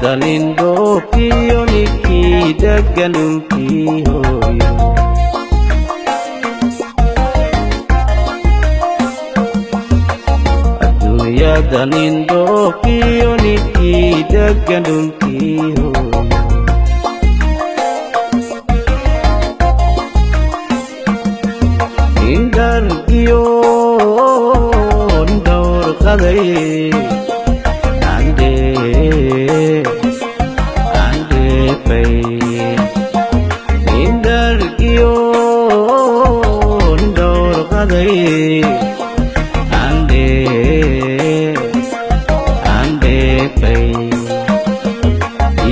dalindookiyo ninkii degan dhulkii hooyo adduunya dalindookiyo ninkii degan dhulkii hooyo indargiyo ndawrqaday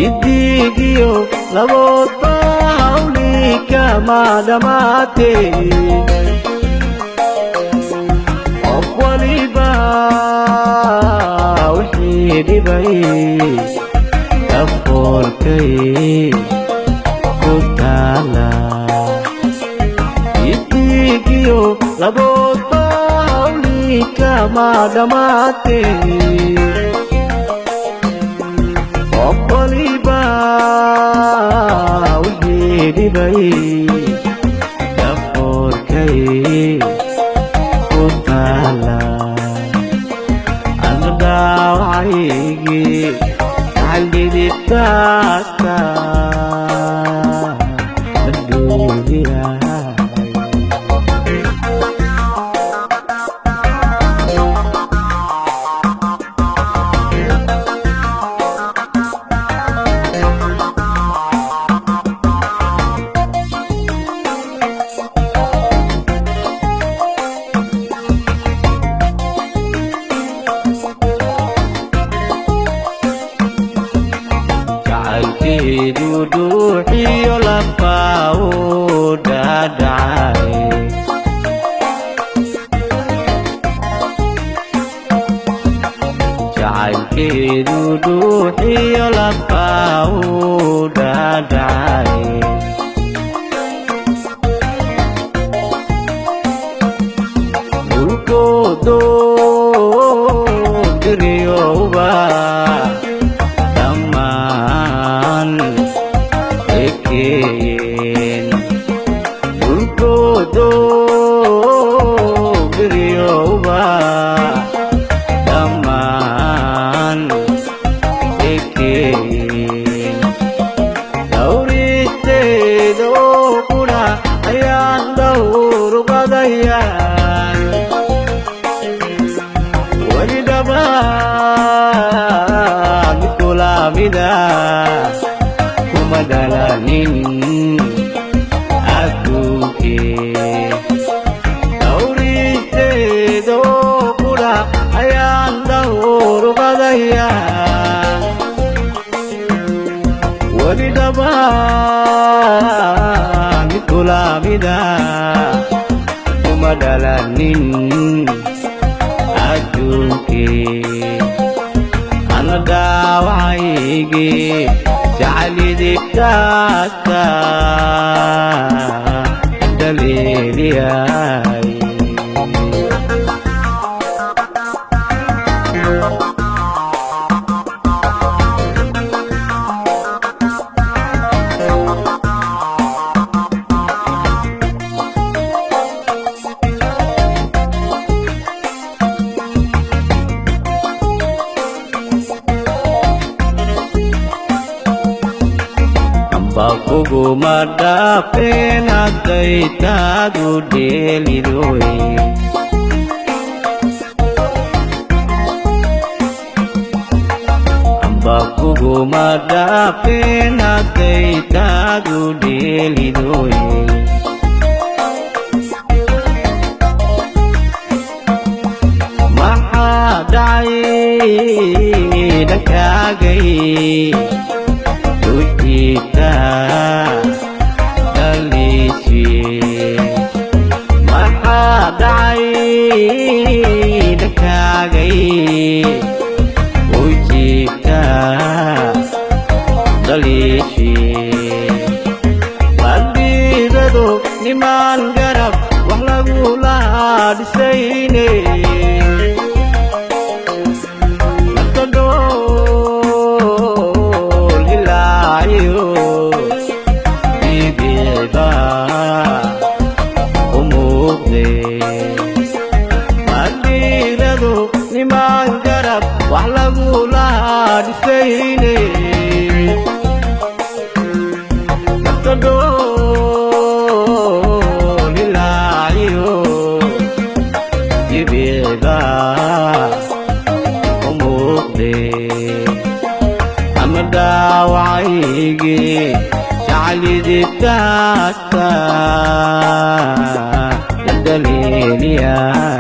idigiyo labota hawli kama dhamate waliba wixii dhibay afoolkay ku taala idigiyo labota hawli kama dhamate waliba wixii dhibay afoolkay ku taala عيقي عالجدي بتاعتا الدنيا duduxi lafao dadacay jacaylkeedu duduxi lafao dadacay dhulkoodo diriyowba dhulkoodo biriyowba dhammaan ekeyn dhawristeeda oo qudha ayaan dhawrqadayaan weli dhammaan kulamida kuma dhalanin dhawristeeda oo qudha ayaan dhawrqadayaan weli dhammaan kulamida kuma dhalanin adduunkee ana dhaawacaygi jacayli btaata daliiliyay bakuguma dhaafeen hadday taadu dheelidoy bakuguma dhaafeen hadday taadu dheelidoy maxaa dhacay dhankaagay maxaa dhacay dhankaagay ujiibta daliishii qalbigadu nimaan garab wax lagula dhisayne وعيقي شعلي ذكاتا الدليل يا